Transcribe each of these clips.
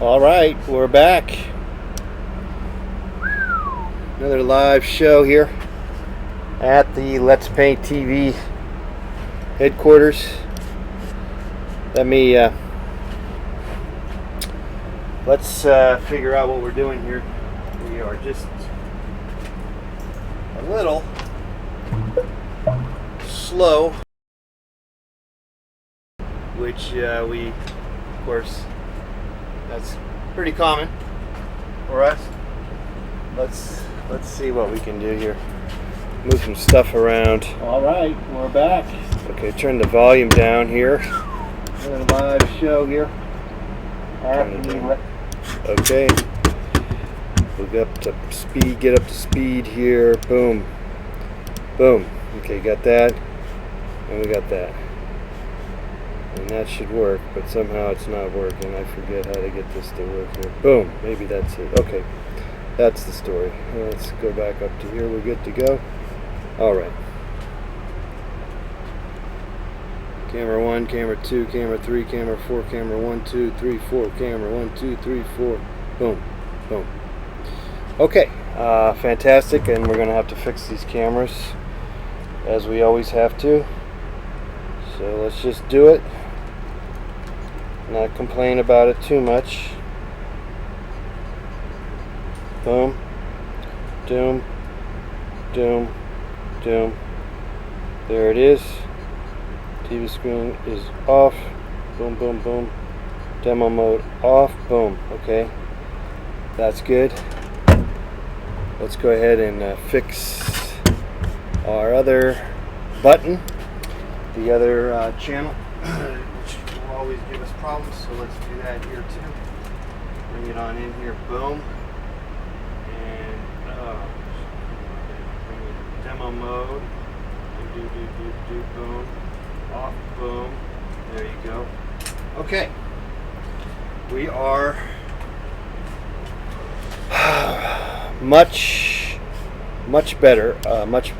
All right, we're back. Another live show here at the Let's Paint TV headquarters. Let's figure out what we're doing here. We are just a little slow, which of course, that's pretty common for us. Let's see what we can do here. Move some stuff around. All right, we're back. Okay, turn the volume down here. Another live show here. Okay. We'll get up to speed here. Boom. Boom. Okay, got that. And we got that. And that should work, but somehow it's not working. I forget how to get this to work here. Boom. Maybe that's it. Okay. That's the story. Let's go back up to here. We're good to go. All right. Camera 1, camera 2, camera 3, camera 4, camera 1, 2, 3, 4, camera 1, 2, 3, 4. Boom. Boom. Okay. Fantastic. And we're going to have to fix these cameras as we always have to. So let's just do it. Not complain about it too much. Boom. Doom. Doom. Doom. There it is. TV screen is off. Boom, boom, boom. Demo mode off. Boom. Okay. That's good. Let's go ahead and fix our other button. The other channel, which will always give us problems. So let's do that here too. Bring it on in here. Boom. And bring it demo mode. Do. Boom. Off, boom. There you go. Okay. We are much better, much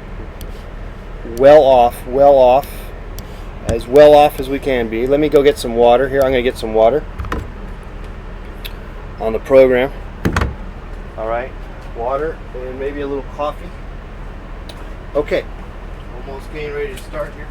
well off, as well off as we can be. Let me go get some water here. I'm going to get some water on the program. All right. Water and maybe a little coffee. Okay. Almost getting ready to start here.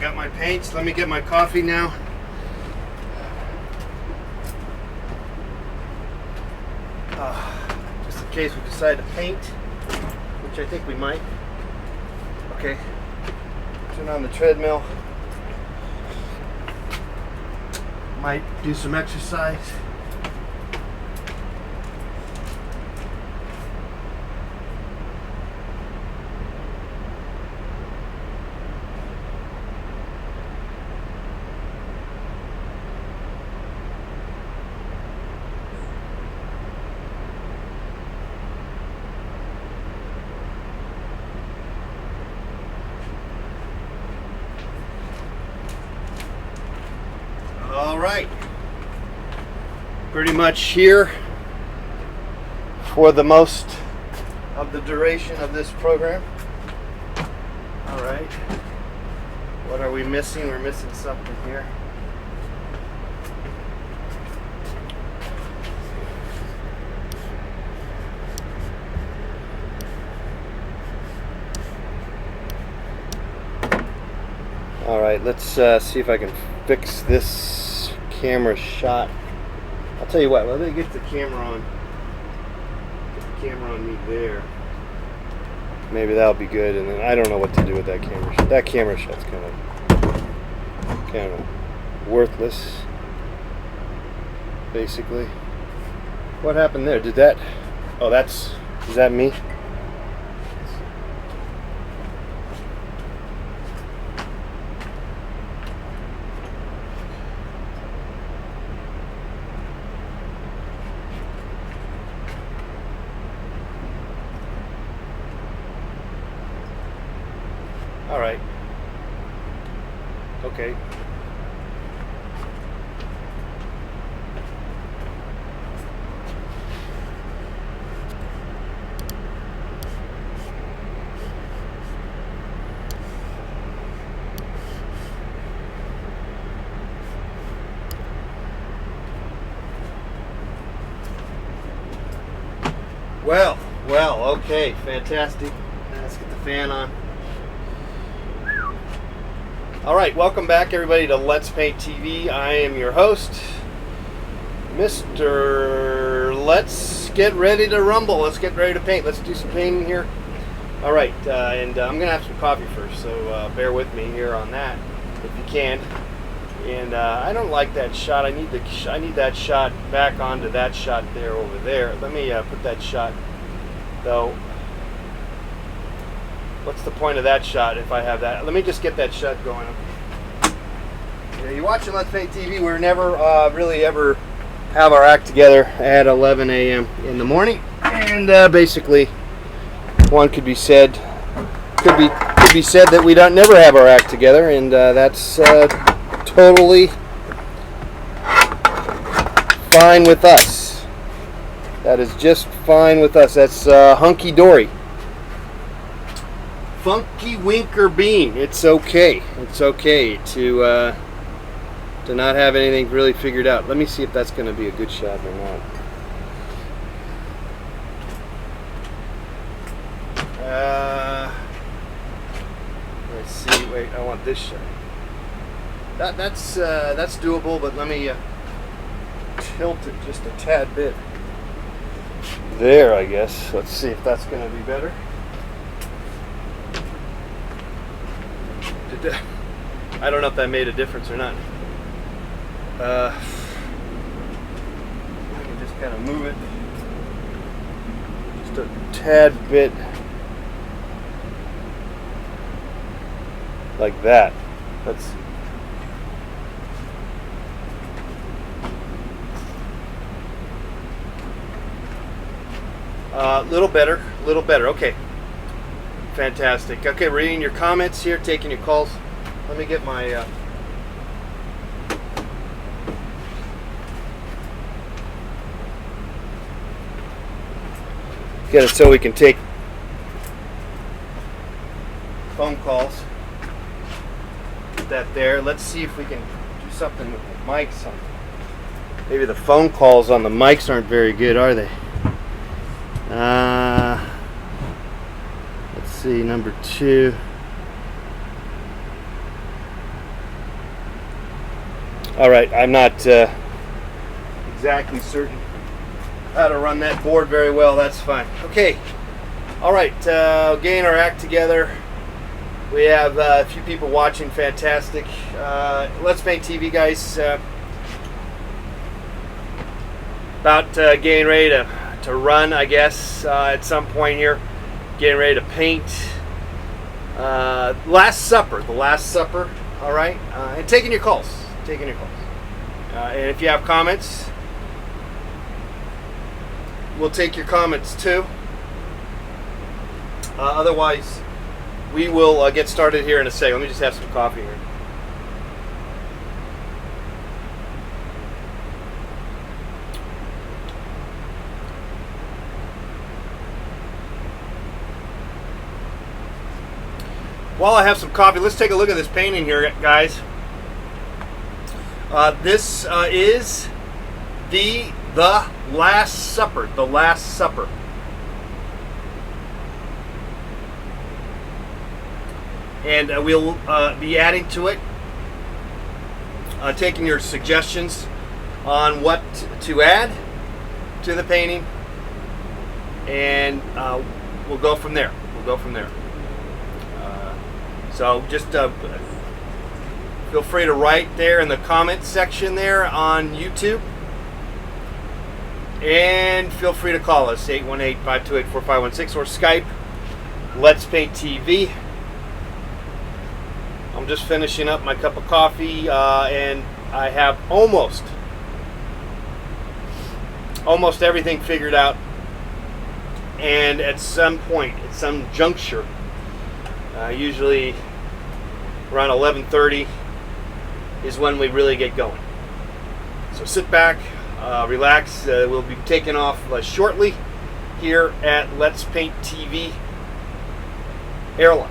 Got my paints. Let me get my coffee now. Just in case we decide to paint, which I think we might. Okay. Turn on the treadmill. Might do some exercise. Alright, pretty much here for the most of the duration of this program. Alright, what are we missing? We're missing something here. Alright, let's see if I can fix this camera shot. I'll tell you what, let me get the camera on. Get the camera on me there. Maybe that'll be good, and then I don't know what to do with that camera shot. That camera shot's kind of worthless, basically. What happened there? Did that... Oh, is that me? All right. Okay. Well, okay, fantastic. Let's get the fan on. Alright, welcome back everybody to Let's Paint TV. I am your host, Mr. Let's Get Ready to Rumble. Let's get ready to paint. Let's do some painting here. Alright, and I'm going to have some coffee first, so bear with me here on that, if you can. And I don't like that shot. I need that shot back onto that shot there over there. Let me put that shot, though. What's the point of that shot if I have that? Let me just get that shot going. Yeah, you're watching Let's Paint TV. We're never really ever have our act together at 11 a.m. in the morning, and basically, one could be said that we don't never have our act together, and that's totally fine with us. That is just fine with us. That's hunky dory. Funky Winker Bean. It's okay. It's okay to not have anything really figured out. Let me see if that's going to be a good shot or not. Let's see. Wait, I want this shot. That's doable, but let me tilt it just a tad bit. There, I guess. Let's see if that's going to be better. I don't know if that made a difference or not. I can just kind of move it just a tad bit like that. Let's see. Little better. Okay. Fantastic. Okay, reading your comments here, taking your calls. Let me get my get it so we can take phone calls. Put that there. Let's see if we can do something with the mics on. Maybe the phone calls on the mics aren't very good, are they? Let's see, number 2. Alright, I'm not exactly certain how to run that board very well. That's fine. Okay. Alright, getting our act together. We have a few people watching. Fantastic. Let's Paint TV, guys. About getting ready to run, I guess, at some point here. Getting ready to paint. The Last Supper. All right, and taking your calls. And if you have comments, we'll take your comments too. Otherwise, we will get started here in a second. Let me just have some coffee here. While I have some coffee, let's take a look at this painting here, guys. This is the Last Supper. The Last Supper. And we'll be adding to it taking your suggestions on what to add to the painting, and we'll go from there. So just feel free to write there in the comment section there on YouTube. And feel free to call us, 818-528-4516, or Skype, Let's Paint TV. I'm just finishing up my cup of coffee, and I have almost everything figured out. And at some point, at some juncture, usually around 11:30 is when we really get going. So sit back, relax. We'll be taking off shortly here at Let's Paint TV Airlines.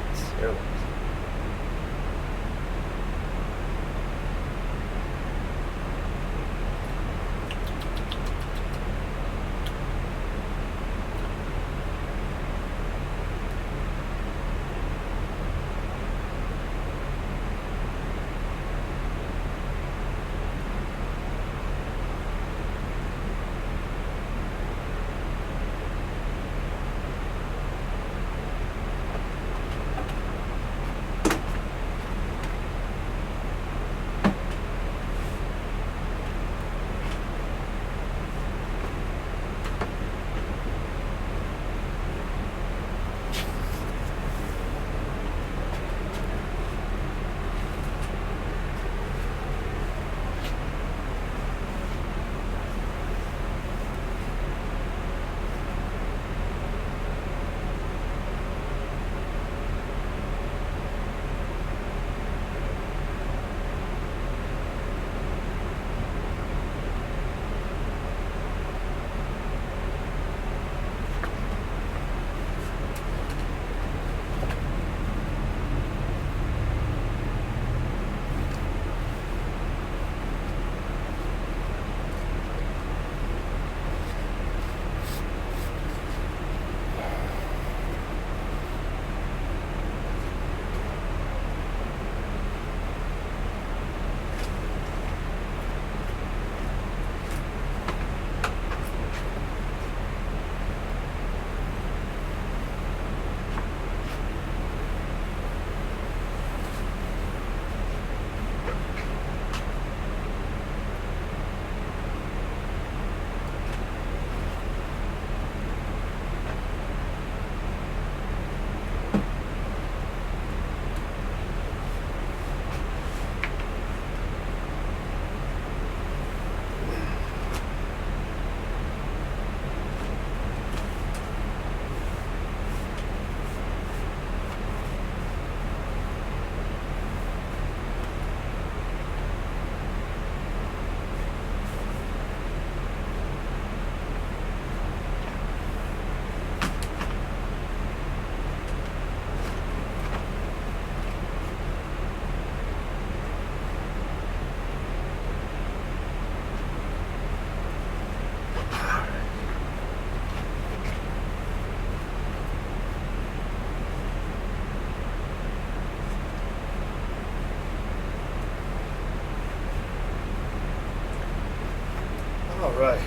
All right.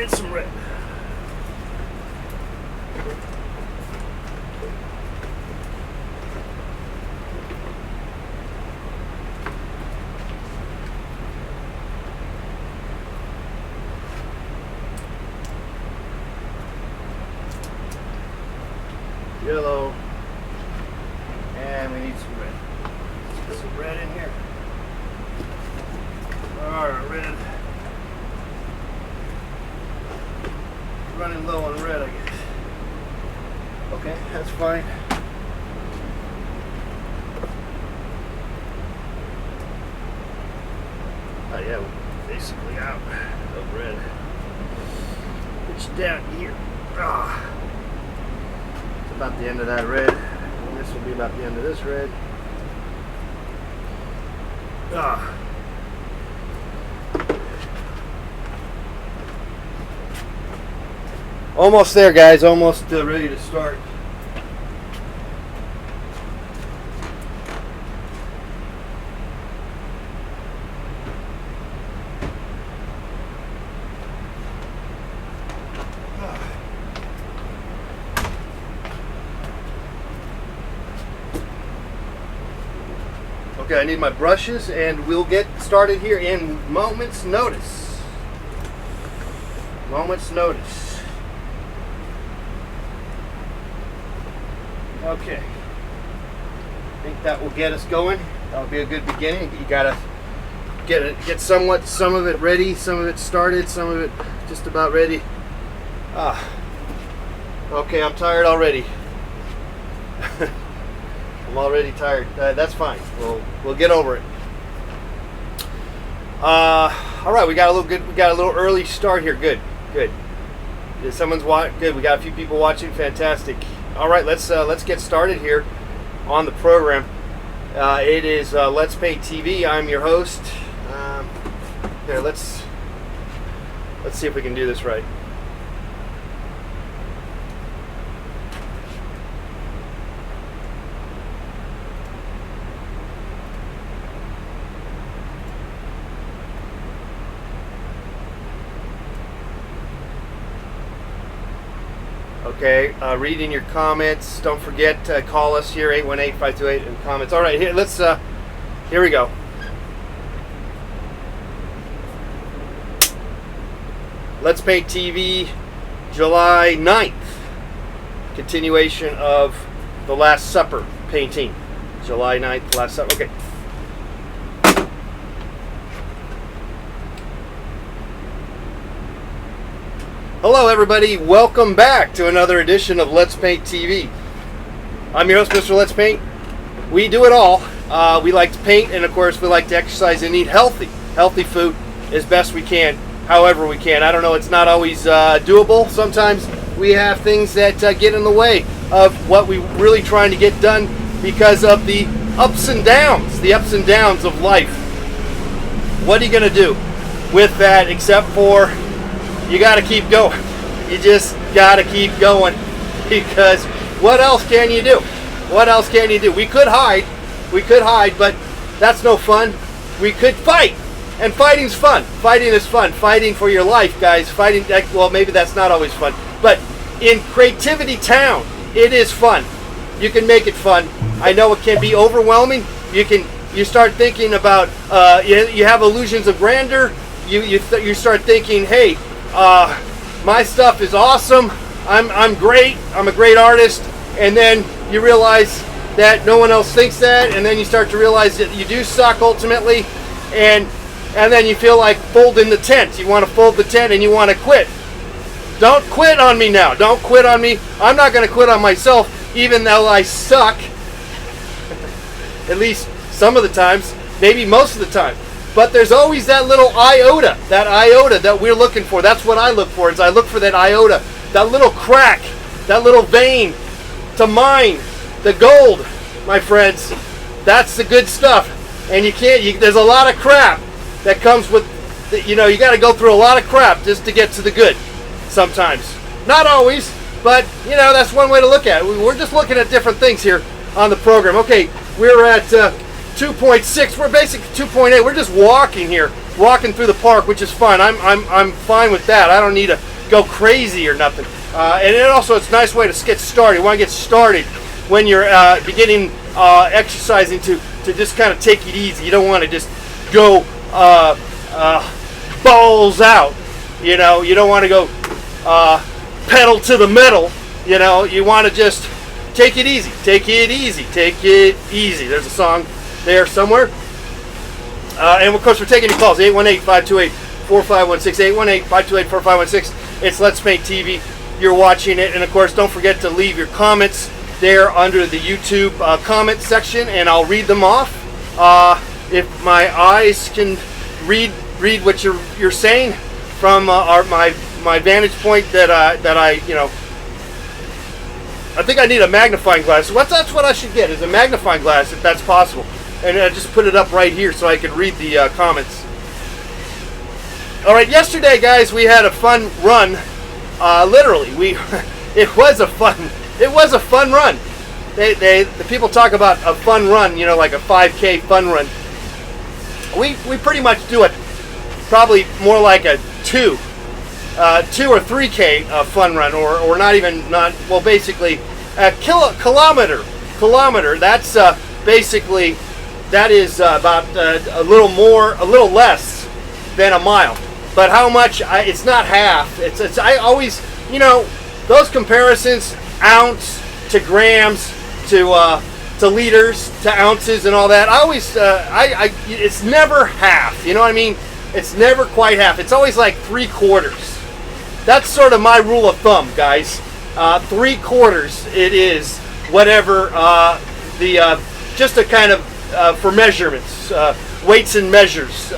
need some red. Yellow, and we need some red. Let's get some red in here. Alright, red. Running low on red, I guess. Okay, that's fine. Oh yeah, we're basically out of red. It's down here. Ah. About the end of that red, and this will be about the end of this red. Almost there, guys. Almost ready to start. Okay, I need my brushes, and we'll get started here in moments notice. Moments notice. Okay. I think that will get us going. That'll be a good beginning. You gotta get some of it ready, some of it started, some of it just about ready. Okay, I'm tired already. I'm already tired. That's fine. We'll get over it. All right, we got a little early start here. Good. Someone's watching. Good. We got a few people watching. Fantastic. All right, let's get started here on the program. It is Let's Paint TV. I'm your host. Here, let's see if we can do this right. Okay, reading your comments. Don't forget to call us here, 818-528 in comments. All right, here we go. Let's Paint TV, July 9th. Continuation of The Last Supper painting. July 9th, Last Supper. Okay. Hello everybody, welcome back to another edition of Let's Paint TV. I'm your host, Mr. Let's Paint. We do it all. We like to paint, and of course we like to exercise and eat healthy food as best we can, however we can. I don't know, it's not always doable. Sometimes we have things that get in the way of what we're really trying to get done because of the ups and downs of life. What are you going to do with that except for you got to keep going. You just got to keep going, because what else can you do? What else can you do? We could hide, but that's no fun. We could fight, and fighting's fun. Fighting is fun. Fighting for your life, guys. Fighting, well, maybe that's not always fun, but in Creativity Town, it is fun. You can make it fun. I know it can be overwhelming. You start thinking about, you have illusions of grandeur. You start thinking, hey, my stuff is awesome. I'm great. I'm a great artist. And then you realize that no one else thinks that, and then you start to realize that you do suck ultimately, and then you feel like folding the tent. You want to fold the tent and you want to quit. Don't quit on me now. Don't quit on me. I'm not going to quit on myself, even though I suck. At least some of the times, maybe most of the time. But there's always that little iota that we're looking for. That's what I look for, is I look for that iota, that little crack, that little vein to mine the gold, my friends. That's the good stuff. And there's a lot of crap that comes with, you got to go through a lot of crap just to get to the good sometimes. Not always, but, that's one way to look at it. We're just looking at different things here on the program. Okay, we're at 2.6. We're basically 2.8. We're just walking here, walking through the park, which is fun. I'm fine with that. I don't need go crazy or nothing. And it also, it's a nice way to get started. You want to get started when you're beginning exercising to just kind of take it easy. You don't want to just go balls out. You know, you don't want to go pedal to the metal. You know, you want to just take it easy. Take it easy. Take it easy. There's a song there somewhere. And of course, we're taking your calls. 818-528-4516. 818-528-4516. It's Let's Paint TV. You're watching it. And of course, don't forget to leave your comments there under the YouTube comment section, and I'll read them off. If my eyes can read what you're saying from my vantage point that I you know, I think I need a magnifying glass. That's what I should get, is a magnifying glass if that's possible. And I just put it up right here so I can read the comments. All right, yesterday, guys, we had a fun run. Literally, it was a fun run. The people talk about a fun run, you know, like a 5K fun run. We pretty much do it probably more like a 2 or 3K fun run, or well, basically a kilometer. That's basically, that is about a little less than a mile. But how much? It's not half. It's I always, you know, those comparisons, ounce to grams to liters to ounces and all that. I always it's never half. You know what I mean? It's never quite half. It's always like 3/4. That's sort of my rule of thumb, guys. 3/4 it is, whatever just a kind of for measurements, weights and measures.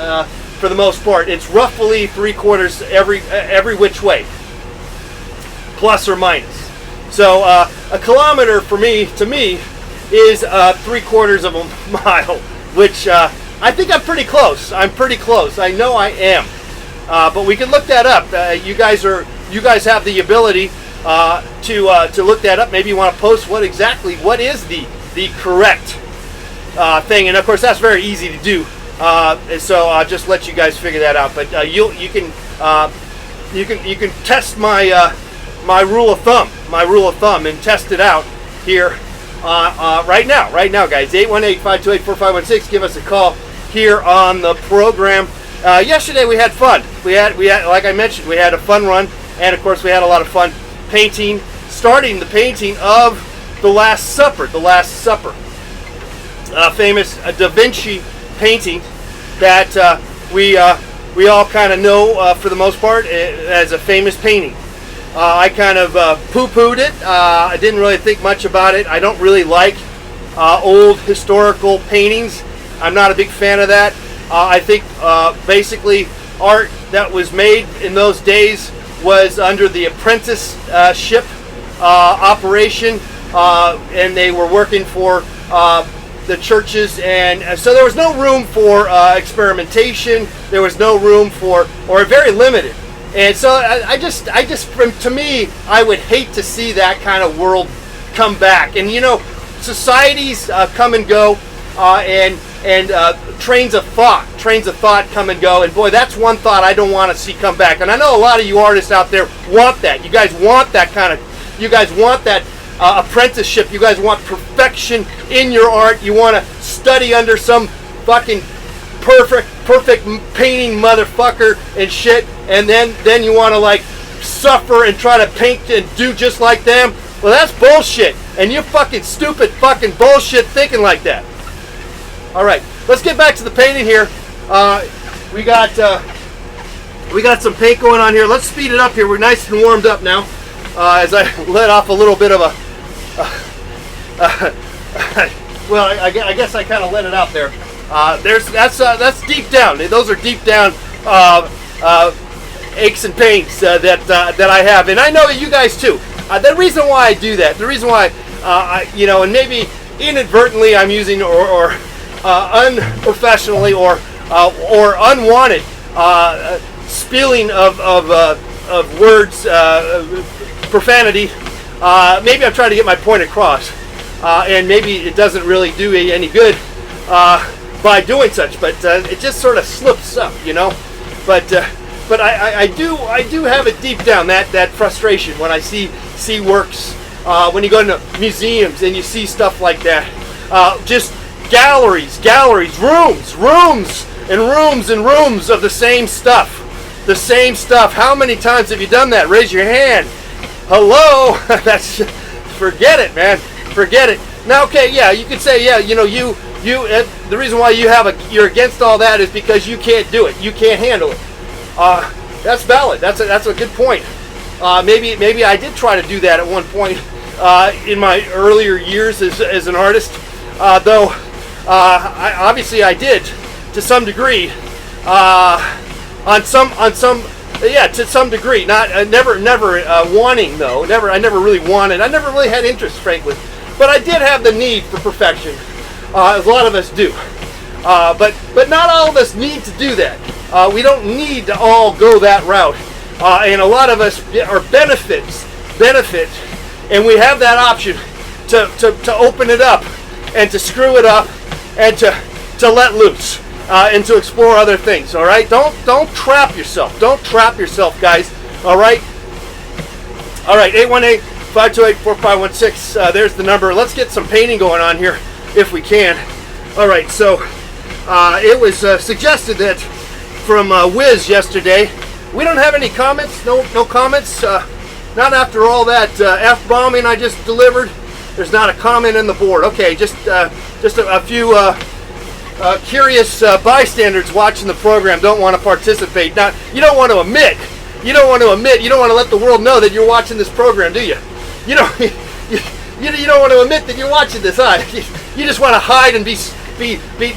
For the most part, it's roughly 3/4 every which way, plus or minus. So a kilometer to me is 3/4 of a mile, which I think I'm pretty close. I know I am, but we can look that up. You guys have the ability to look that up. Maybe you want to post what is the correct thing, and of course that's very easy to do. So I'll just let you guys figure that out. But you can test my rule of thumb, and test it out here right now, guys. 818-528-4516. Give us a call here on the program. Yesterday we had fun. We had like I mentioned, we had a fun run, and of course we had a lot of fun starting the painting of the Last Supper. Famous Da Vinci painting that we all kind of know for the most part as a famous painting. I kind of poo-pooed it. I didn't really think much about it. I don't really like old historical paintings. I'm not a big fan of that. I think basically art that was made in those days was under the apprenticeship operation, and they were working for the churches, and so there was no room for experimentation. There was no room or very limited. And so I just, to me, I would hate to see that kind of world come back. And you know, societies come and go, and trains of thought come and go. And boy, that's one thought I don't want to see come back. And I know a lot of you artists out there want that. You guys want that apprenticeship. You guys want perfection in your art. You want to study under some fucking perfect painting motherfucker and shit, and then you want to like suffer and try to paint and do just like them. Well, that's bullshit, and you fucking stupid fucking bullshit thinking like that. All right, let's get back to the painting here. We got some paint going on here. Let's speed it up here. We're nice and warmed up now. As I let off a little bit of a well, I guess I kind of let it out there. That's deep down. Those are deep down aches and pains that I have, and I know that you guys too. The reason why I do that, the reason why and maybe inadvertently I'm using or unprofessionally or unwanted spilling of words, profanity. Maybe I'm trying to get my point across, and maybe it doesn't really do any good by doing such, but it just sort of slips up, you know. But but I do have it deep down, that frustration when I see works, when you go to museums and you see stuff like that, just galleries, rooms and rooms of the same stuff. How many times have you done that? Raise your hand. Hello. Forget it, man. Forget it. Now, okay, yeah, you could say, yeah, the reason why you're against all that is because you can't do it. You can't handle it. That's valid. That's a good point. Maybe I did try to do that at one point in my earlier years as an artist. Though obviously I did to some degree. To some degree. Not never wanting though. I never really wanted. I never really had interest, frankly. But I did have the need for perfection, as a lot of us do. But not all of us need to do that. We don't need to all go that route. And a lot of us are benefit, and we have that option to open it up and to screw it up and to let loose and to explore other things. All right, don't trap yourself. Don't trap yourself, guys. All right. 818-528-4516. There's the number. Let's get some painting going on here if we can. All right, so it was suggested that from Wiz yesterday. We don't have any comments. No comments. Not after all that F-bombing I just delivered. There's not a comment in the board. Okay, just a few curious bystanders watching the program don't want to participate. Now, you don't want to admit. You don't want to let the world know that you're watching this program, do you? You don't want to admit that you're watching this, huh? You just want to hide and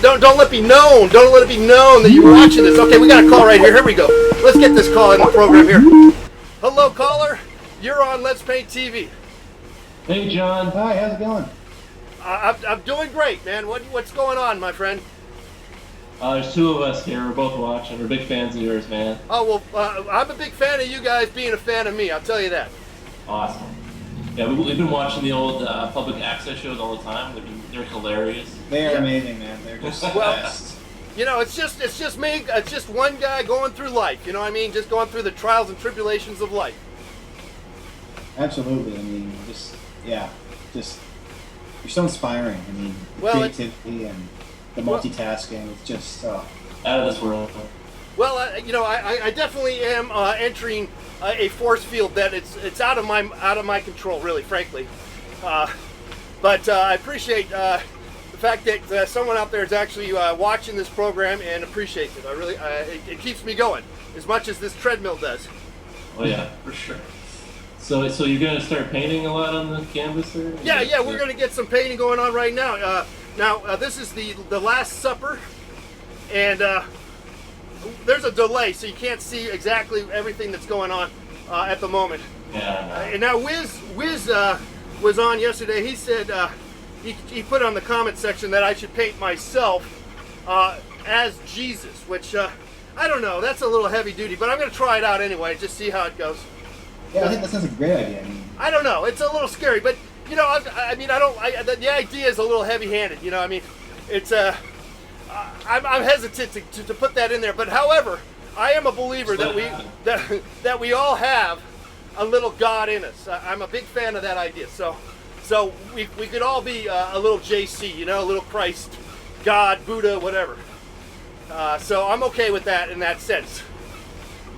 don't let it be known. Don't let it be known that you're watching this. Okay, we got a call right here. Here we go. Let's get this call in the program here. Hello, caller. You're on Let's Paint TV. Hey, John. Hi, how's it going? I'm doing great, man. What's going on, my friend? There's two of us here. We're both watching. We're big fans of yours, man. Oh, well, I'm a big fan of you guys being a fan of me. I'll tell you that. Awesome. Yeah, we've been watching the old public access shows all the time. They're hilarious. They are amazing, man. They're just the best. You know, it's just me. It's just one guy going through life. You know what I mean? Just going through the trials and tribulations of life. Absolutely. I mean, you're so inspiring. I mean, the creativity and the multitasking. It's just out of this world. Well, I definitely am entering a force field that it's out of my control, really, frankly. But I appreciate the fact that someone out there is actually watching this program and appreciates it. I really, it keeps me going as much as this treadmill does. Oh yeah, for sure. So you're gonna start painting a lot on the canvas there? Yeah, we're gonna get some painting going on right now. This is the Last Supper, and there's a delay, so you can't see exactly everything that's going on at the moment. Yeah. And now Wiz was on yesterday. He said he put on the comment section that I should paint myself as Jesus, which I don't know. That's a little heavy duty, but I'm going to try it out anyway. Just see how it goes. Yeah, I think that sounds like a great idea. I don't know. It's a little scary, but the idea is a little heavy-handed. You know, I mean, it's I'm hesitant to put that in there. But however, I am a believer that we all have a little God in us. I'm a big fan of that idea. So we could all be a little JC, you know, a little Christ, God, Buddha, whatever. So I'm okay with that in that sense.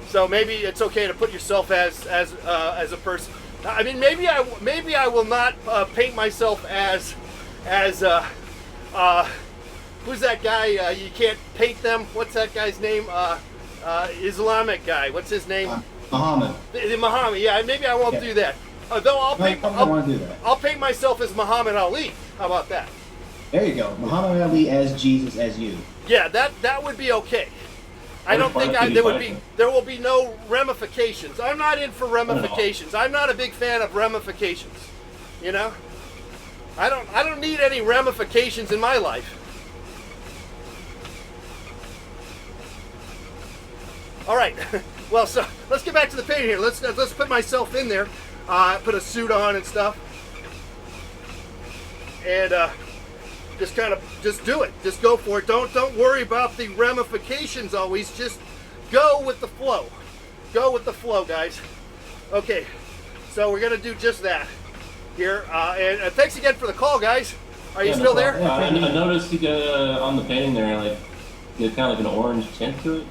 So maybe it's okay to put yourself as a person. I mean, maybe I will not paint myself as who's that guy? You can't paint them. What's that guy's name? Islamic guy. What's his name? Muhammad. Muhammad. Yeah, maybe I won't do that. Though I'll paint myself as Muhammad Ali. How about that? There you go. Muhammad Ali as Jesus as you. Yeah, that would be okay. I don't think there will be no ramifications. I'm not in for ramifications. I'm not a big fan of ramifications. You know? I don't need any ramifications in my life. All right. Well, so let's get back to the painting here. Let's put myself in there. Put a suit on and stuff. And just do it. Just go for it. Don't worry about the ramifications always. Just go with the flow. go with the flow, guys. Okay, so we're gonna do just that here. And thanks again for the call, guys. Are you still there? I noticed you got on the painting there, like, you have kind of like an orange tint to it.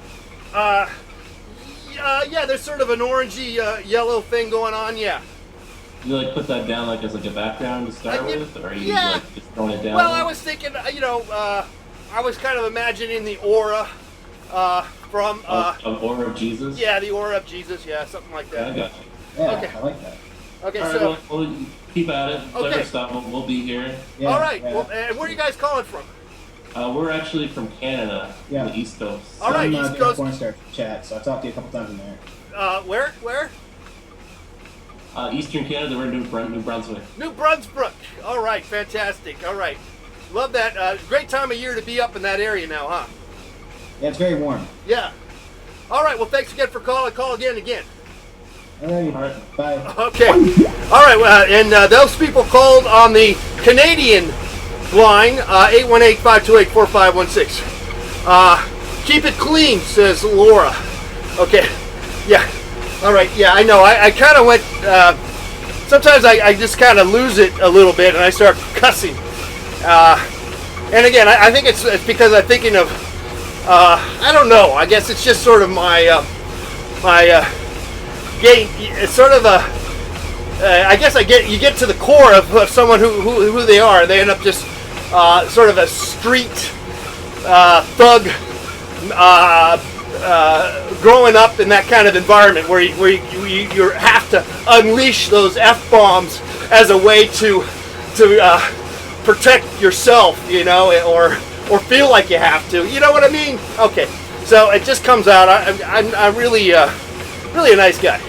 Yeah, there's sort of an orangey yellow thing going on. Yeah. You like put that down like as like a background to start with, or are you like just throwing it down? Well, I was thinking, I was kind of imagining the aura from an aura of Jesus. Yeah, the aura of Jesus. Yeah, something like that. Yeah, I got you. Yeah, Okay. I like that. Okay, All right, so well, keep at it. Clever Okay. stuff. We'll be here. Yeah, all right. yeah. Well, and where are you guys calling from? We're actually from Canada, Yeah. the East Coast. All right, I'm East Coast. Cornstar chat, so I talked to you a couple times in there. Where? Eastern Canada, we're in New Brunswick. New Brunswick. All right, fantastic. All right, love that. Great time of year to be up in that area now, huh? Yeah, it's very warm. Yeah. All right. Well, thanks again for calling. Call again. Alrighty, All right. bye. Okay. All right. And those people called on the Canadian line, 818-528-4516. Keep it clean, says Laura. Okay. Yeah. All right. Yeah, I know. I kind of went. Sometimes I just kind of lose it a little bit and I start cussing. And again, I think it's because I'm thinking of. I don't know. I guess it's just sort of my game. It's sort of a. I guess you get to the core of someone who they are. They end up just sort of a street thug, growing up in that kind of environment where you have to unleash those F-bombs as a way to protect yourself, or feel like you have to. You know what I mean? Okay, so it just comes out. I'm really a nice guy.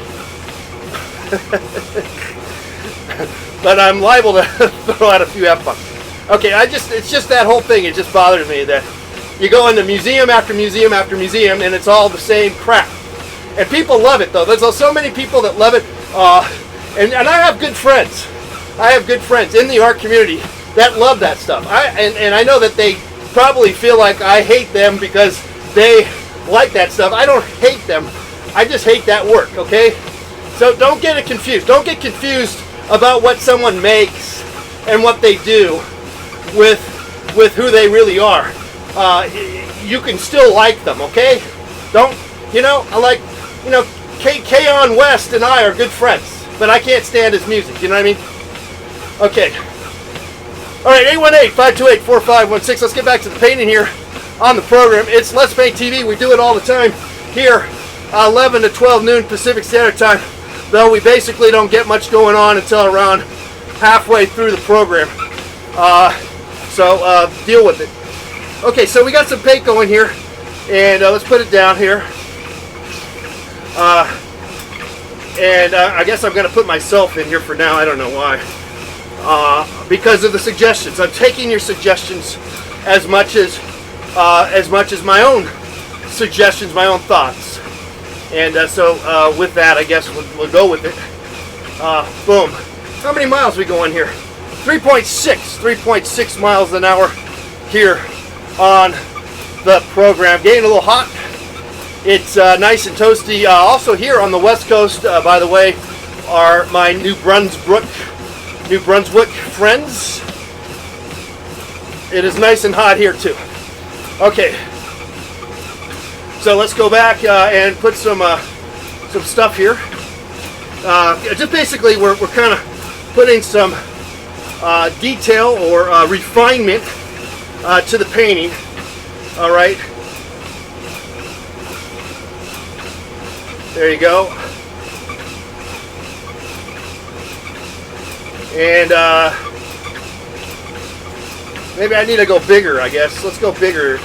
But I'm liable to throw out a few F-bombs. Okay, it's just that whole thing. It just bothers me that you go into museum after museum after museum, and it's all the same crap. And people love it, though. There's so many people that love it. And I have good friends. I have good friends in the art community that love that stuff. And I know that they probably feel like I hate them because they like that stuff. I don't hate them. I just hate that work, okay? So don't get it confused. Don't get confused about what someone makes and what they do with who they really are. You can still like them, okay? I like, K-On West and I are good friends, but I can't stand his music, you know what I mean? Okay. All right, 818-528-4516. Let's get back to the painting here on the program. It's Let's Paint TV. We do it all the time here, 11 to 12 noon Pacific Standard Time, though we basically don't get much going on until around halfway through the program. So deal with it. Okay, so we got some paint going here, and let's put it down here. I guess I'm going to put myself in here for now. I don't know why. Because of the suggestions. I'm taking your suggestions as much as my own suggestions, my own thoughts. And so with that, I guess we'll go with it. Boom. How many miles we going here? 3.6 miles an hour here on the program. Getting a little hot. It's nice and toasty. Also here on the West Coast, by the way, are my New Brunswick friends. It is nice and hot here too. Okay, so let's go back and put some stuff here. Just basically, we're kind of putting some detail or refinement to the painting. All right, there you go. And maybe I need to go bigger, I guess. Let's go bigger.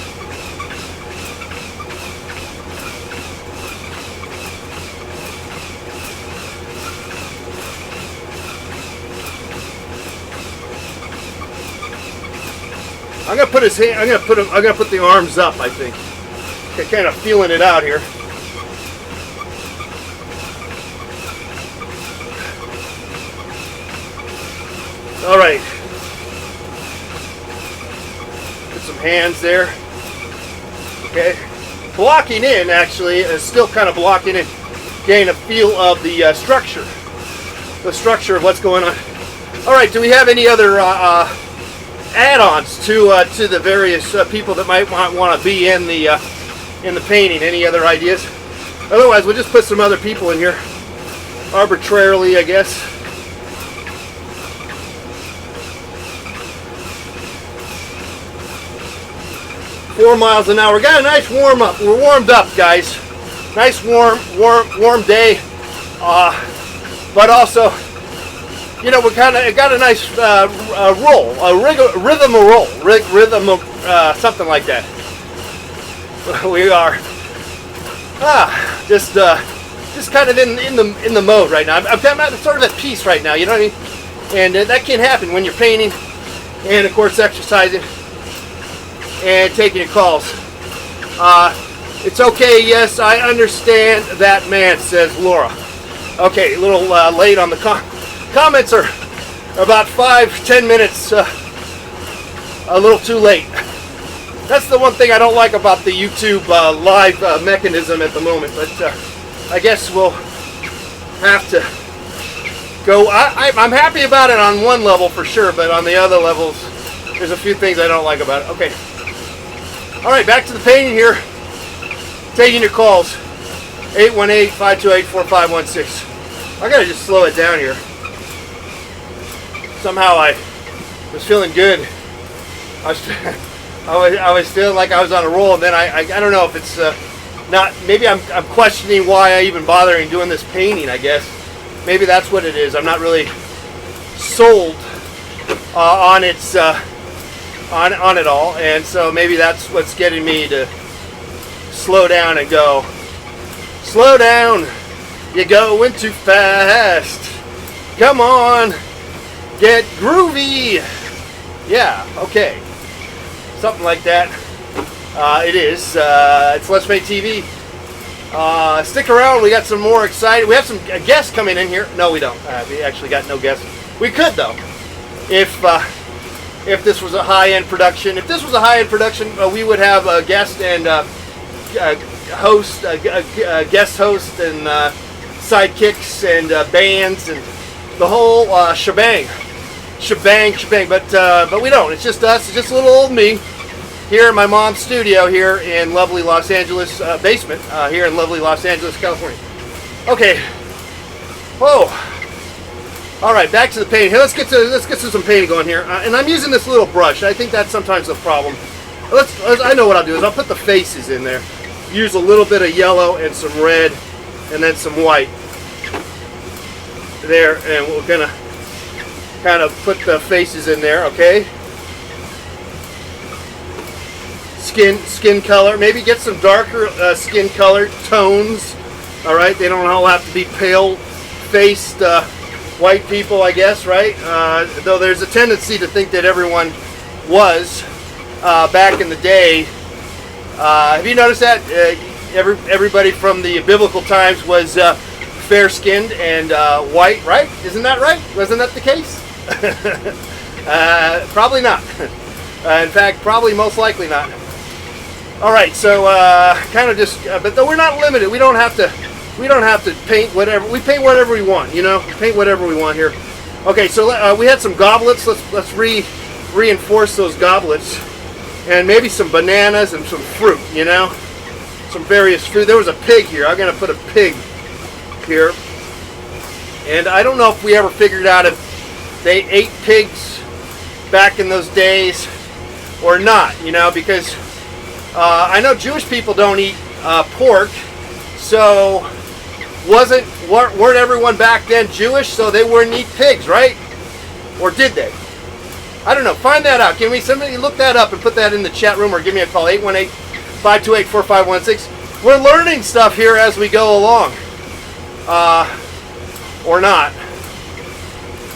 I'm gonna put his hand. I'm gonna put the arms up. I think. Kind of feeling it out here. All right. Put some hands there. Okay. Blocking in, actually, is still kind of blocking in. gain a feel of the structure of what's going on. All right, do we have any other add-ons to the various people that might want to be in the painting? Any other ideas? Otherwise, we'll just put some other people in here arbitrarily, I guess. Four miles an hour. Got a nice warm up. We're warmed up, guys. Nice warm day. But also, you know, we kind of got a nice roll, rhythm something like that. We are just kind of in the mode right now. I'm sort of at peace right now. You know what I mean? And that can happen when you're painting, and of course exercising and taking your calls. It's okay. Yes, I understand that, man, says Laura. Okay, a little late on the comments are about 5-10 minutes a little too late. That's the one thing I don't like about the YouTube live mechanism at the moment, but I guess we'll have to go. I'm happy about it on one level for sure, but on the other levels there's a few things I don't like about it. Okay, all right, back to the painting here. Taking your calls. 818-528-4516. I gotta just slow it down here. Somehow I was feeling good. I was feeling like I was on a roll, and then I don't know if it's not. Maybe I'm questioning why I even bothering doing this painting. I guess maybe that's what it is. I'm not really sold on its on it all, and so maybe that's what's getting me to slow down and go. Slow down. You're going too fast. Come on. Get groovy. Yeah, okay. Something like that. It is. It's Let's Paint TV. Stick around. We got some more exciting. We have some guests coming in here. No, we don't. We actually got no guests. We could, though, if this was a high-end production. If this was a high-end production, we would have a guest and host, guest host, and sidekicks and bands and the whole shebang. But we don't. It's just us. It's just little old me here in my mom's studio here in lovely Los Angeles basement here in lovely Los Angeles, California. Okay. Whoa. All right, back to the painting. Here, let's get to some painting going here. And I'm using this little brush. I think that's sometimes the problem. I know what I'll do is I'll put the faces in there. Use a little bit of yellow and some red, and then some white. There, and we're gonna kind of put the faces in there, okay? Skin color, maybe get some darker skin color tones. All right, they don't all have to be pale-faced white people, I guess, right? Though there's a tendency to think that everyone was back in the day. Have you noticed that everybody from the biblical times was fair-skinned and white, right? Isn't that right? Wasn't that the case? Probably not. In fact, probably most likely not. All right, so kind of just, but though we're not limited, we don't have to paint whatever. We paint whatever we want, you know. Paint whatever we want here. Okay, so we had some goblets. Let's reinforce those goblets, and maybe some bananas and some fruit, you know, some various food. There was a pig here. I'm gonna put a pig here, and I don't know if we ever figured out if they ate pigs back in those days or not, you know, because I know Jewish people don't eat pork, so weren't everyone back then Jewish, so they wouldn't eat pigs, right? Or did they? I don't know. Find that out. Can somebody look that up and put that in the chat room, or give me a call, 818-528-4516. We're learning stuff here as we go along. Or not.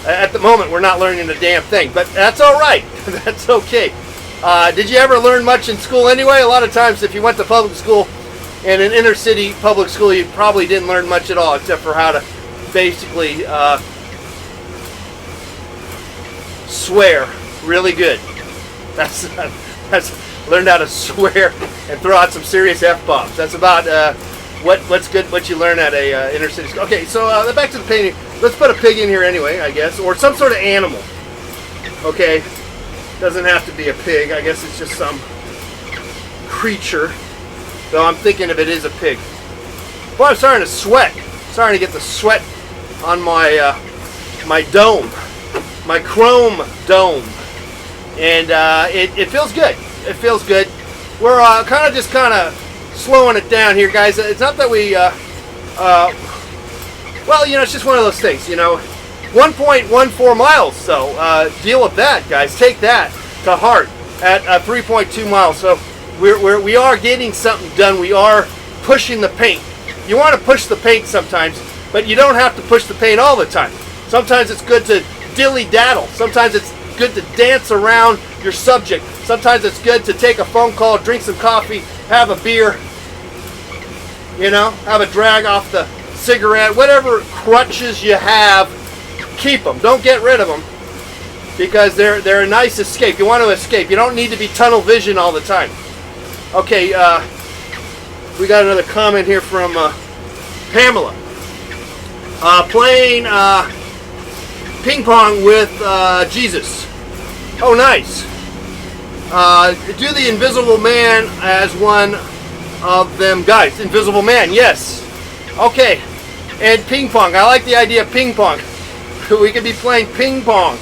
At the moment, we're not learning a damn thing, but that's all right. That's okay. Did you ever learn much in school anyway? A lot of times, if you went to public school, in an inner city public school, you probably didn't learn much at all, except for how to basically swear really good. That's learned how to swear and throw out some serious F-bombs. That's about what's good, what you learn at a inner city school. Okay, so back to the painting. Let's put a pig in here anyway, I guess, or some sort of animal. Okay, doesn't have to be a pig. I guess it's just some creature. Though I'm thinking of it as a pig. Boy, I'm starting to sweat. Starting to get the sweat on my my dome, my chrome dome, and it feels good. It feels good. We're kind of slowing it down here, guys. It's not that we, well, you know, it's just one of those things, you know. 1.14 miles, so deal with that, guys. Take that to heart at 3.2 miles. So we are getting something done. We are pushing the paint. You want to push the paint sometimes, but you don't have to push the paint all the time. Sometimes it's good to dilly-daddle. Sometimes it's good to dance around your subject. Sometimes it's good to take a phone call, drink some coffee, have a beer, you know, have a drag off the cigarette, whatever crutches you have, keep them. Don't get rid of them, because they're a nice escape. You want to escape. You don't need to be tunnel vision all the time. Okay, we got another comment here from Pamela. Playing ping pong with Jesus. Oh, nice. Do the Invisible Man as one of them guys. Invisible Man, yes. Okay. And ping pong. I like the idea of ping pong. We could be playing ping pong.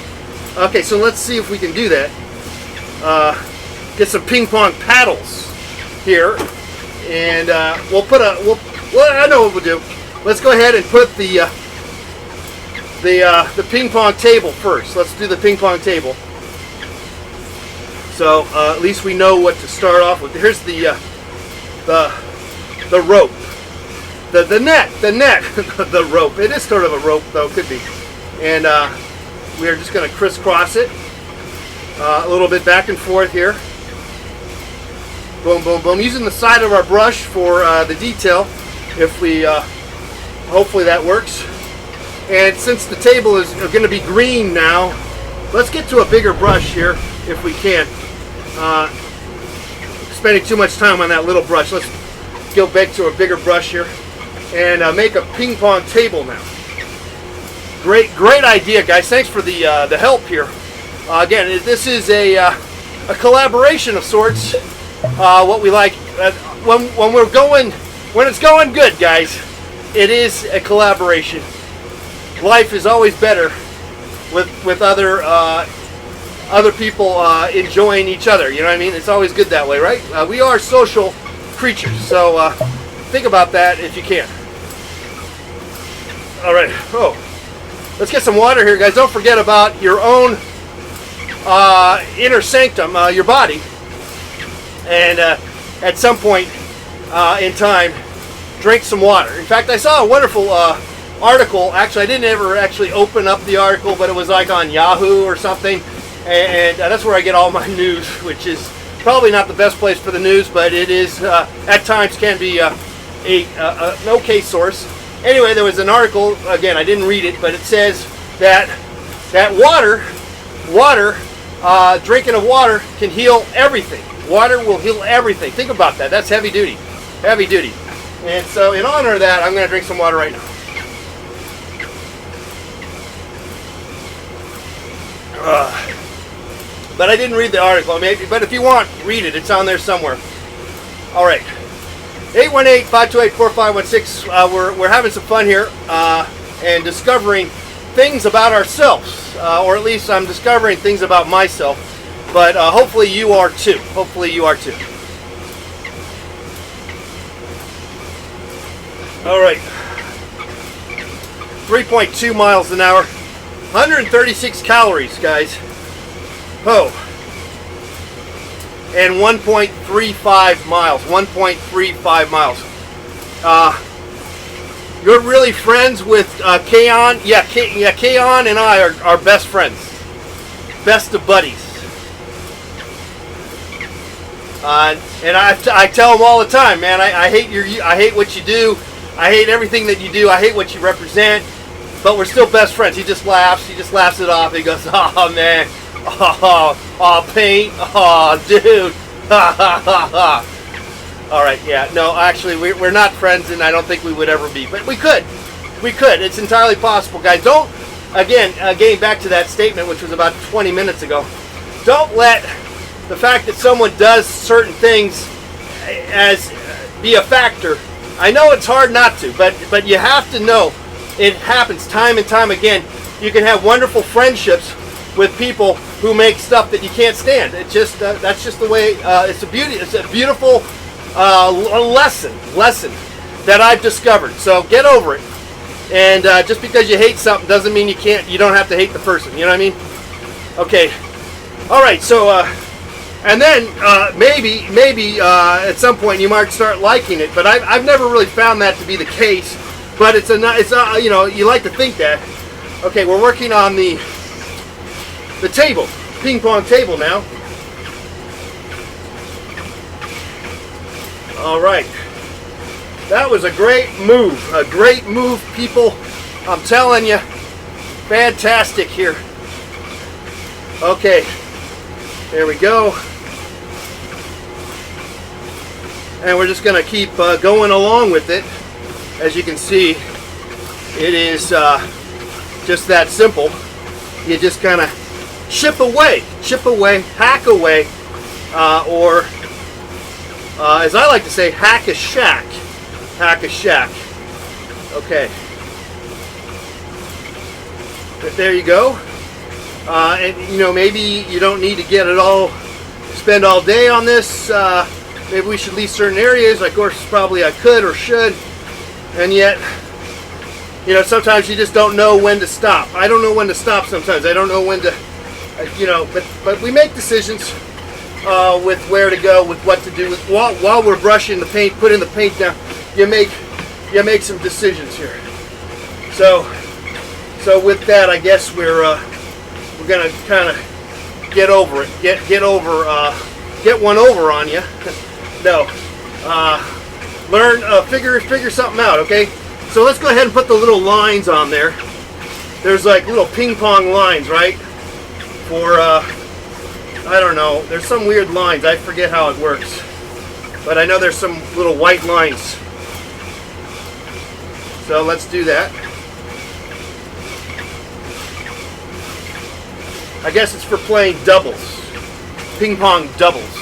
Okay, so let's see if we can do that. Get some ping pong paddles here, and we'll I know what we'll do. Let's go ahead and put the ping pong table first. Let's do the ping pong table. So at least we know what to start off with. Here's the rope, the net, the rope. It is sort of a rope, though, could be. And we are just going to crisscross it a little bit back and forth here. Boom, boom, boom. Using the side of our brush for the detail. If we, hopefully that works. And since the table is going to be green now, let's get to a bigger brush here if we can. Spending too much time on that little brush. Let's go back to a bigger brush here and make a ping pong table now. Great idea, guys. Thanks for the help here. Again, this is a collaboration of sorts. What we like when it's going good, guys. It is a collaboration. Life is always better with other people enjoying each other. You know what I mean? It's always good that way, right? We are social creatures, so think about that if you can. All right. Oh. Let's get some water here, guys. Don't forget about your own inner sanctum, your body. And at some point in time, drink some water. In fact, I saw a wonderful article. Actually, I didn't ever actually open up the article, but it was like on Yahoo or something. And that's where I get all my news, which is probably not the best place for the news, but it is, at times, can be an okay source. Anyway, there was an article, again, I didn't read it, but it says that drinking of water can heal everything. Water will heal everything. Think about that. That's heavy duty. Heavy duty. And so in honor of that, I'm going to drink some water right now. But I didn't read the article. But if you want, read it. It's on there somewhere. All right. 818-528-4516. We're having some fun here and discovering things about ourselves, or at least I'm discovering things about myself. But hopefully you are too. Hopefully you are too. All right. 3.2 miles an hour, 136 calories, guys. Oh. And 1.35 miles. 1.35 miles. You're really friends with Kaon? Yeah, Kaon and I are best friends. Best of buddies. And I tell him all the time, man, I hate what you do. I hate everything that you do. I hate what you represent. But we're still best friends. He just laughs. He just laughs it off. He goes, oh, man. Oh, paint. Oh, dude. All right, yeah. No, actually, we're not friends, and I don't think we would ever be. But we could. We could. It's entirely possible, guys. Don't, again, getting back to that statement, which was about 20 minutes ago, don't let the fact that someone does certain things as be a factor. I know it's hard not to, but you have to know it happens time and time again. You can have wonderful friendships with people who make stuff that you can't stand. It just that's just the way. It's a beautiful lesson that I've discovered. So get over it. And just because you hate something doesn't mean you don't have to hate the person. You know what I mean? Okay. All right. So and then maybe at some point you might start liking it. But I've never really found that to be the case. But it's you know, you like to think that. Okay, we're working on the table, ping pong table now. All right. That was a great move, people. I'm telling you, fantastic here. Okay, there we go. And we're just gonna keep going along with it. As you can see, it is just that simple. You just kind of chip away, hack away, or as I like to say, hack a shack. Okay. But there you go. And you know, maybe you don't need to get it all, spend all day on this. Maybe we should leave certain areas. Of course, probably I could or should. And yet, you know, sometimes you just don't know when to stop. I don't know when to stop sometimes. I don't know when to, you know, but we make decisions with where to go, with what to do. While we're brushing the paint, putting the paint down, you make some decisions here. So with that, I guess we're gonna kind of get over it. Get one over on you. No. Learn, figure something out, okay? So let's go ahead and put the little lines on there. There's like little ping pong lines, right? For, I don't know, there's some weird lines. I forget how it works. But I know there's some little white lines. So let's do that. I guess it's for playing doubles. Ping pong doubles.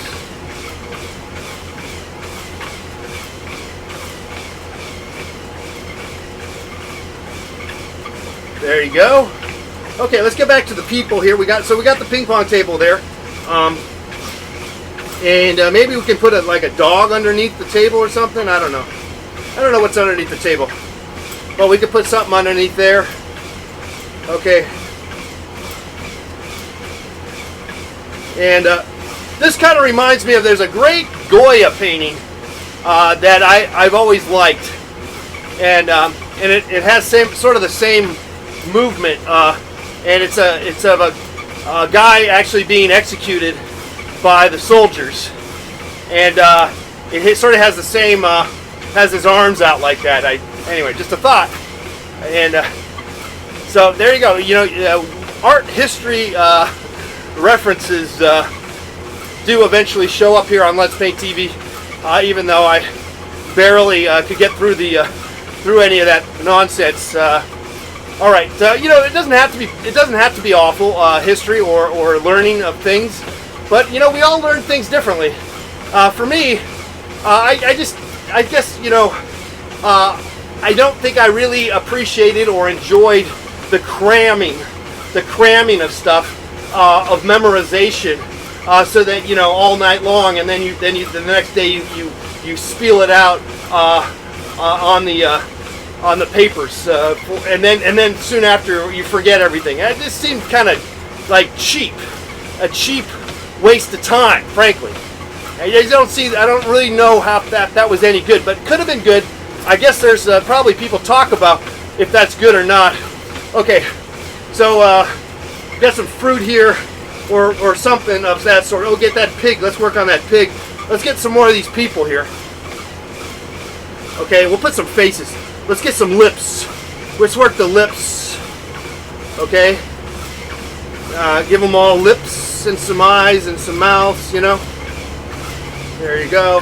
There you go. Okay, let's get back to the people here. We got the ping pong table there, and maybe we can put like a dog underneath the table or something. I don't know what's underneath the table. Well, we could put something underneath there. Okay. And this kind of reminds me of, there's a great Goya painting that I've always liked, and it has sort of the same movement, and it's of a guy actually being executed by the soldiers, and it sort of has the same has his arms out like that. Anyway, just a thought. And so there you go. You know, art history references do eventually show up here on Let's Paint TV, even though I barely could get through through any of that nonsense. All right, you know, it doesn't have to be awful history or learning of things, but you know, we all learn things differently. For me, I guess, you know, I don't think I really appreciated or enjoyed the cramming of stuff, of memorization, so that, you know, all night long, and then the next day you spiel it out on the papers, and then soon after you forget everything. It just seemed kind of like a cheap waste of time, frankly. I don't really know how that was any good, but it could have been good. I guess there's probably people talk about if that's good or not. Okay, so got some fruit here, or something of that sort. Oh, get that pig. Let's work on that pig. Let's get some more of these people here. Okay, we'll put some faces. Let's get some lips. Let's work the lips. Okay, give them all lips and some eyes and some mouths. You know. There you go.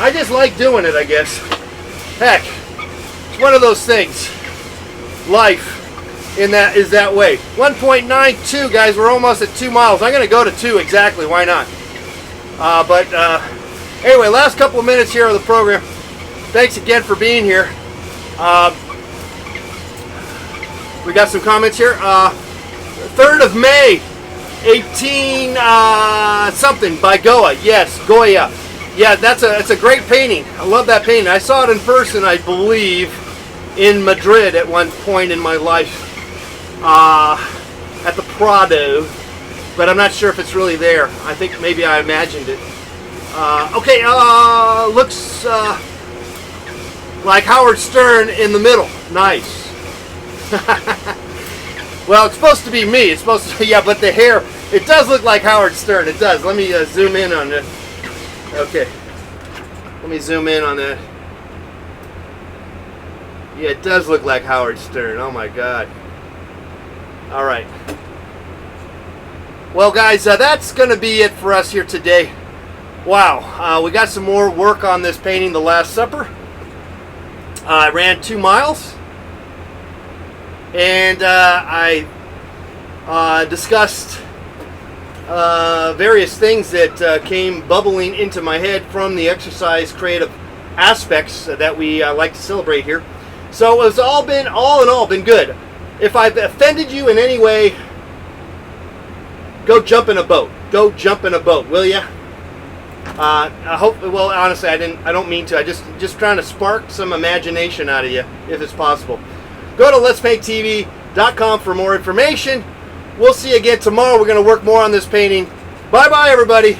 I just like doing it, I guess. Heck, it's one of those things. Life in that is that way. 1.92, guys. We're almost at 2 miles. I'm going to go to 2 exactly. Why not? Anyway, last couple of minutes here of the program. Thanks again for being here. We got some comments here. 3rd of May, 18 something by Goya. Yes, Goya. Yeah, it's a great painting. I love that painting. I saw it in person, I believe, in Madrid at one point in my life, at the Prado, but I'm not sure if it's really there. I think maybe I imagined it. Okay, looks like Howard Stern in the middle. Nice. Well, it's supposed to be me. It's supposed to, yeah, but the hair, it does look like Howard Stern. It does. Let me zoom in on it. Okay. Let me zoom in on that. Yeah, it does look like Howard Stern. Oh my God. All right. Well, guys, that's going to be it for us here today. Wow. We got some more work on this painting, The Last Supper. I ran 2 miles. And I discussed various things that came bubbling into my head from the exercise creative aspects that we like to celebrate here. So it's all in all been good. If I've offended you in any way, go jump in a boat. Go jump in a boat, will ya? I hope. Well, honestly, I don't mean to. I just trying to spark some imagination out of you, if it's possible. Go to letspainttv.com for more information. We'll see you again tomorrow. We're going to work more on this painting. Bye-bye, everybody.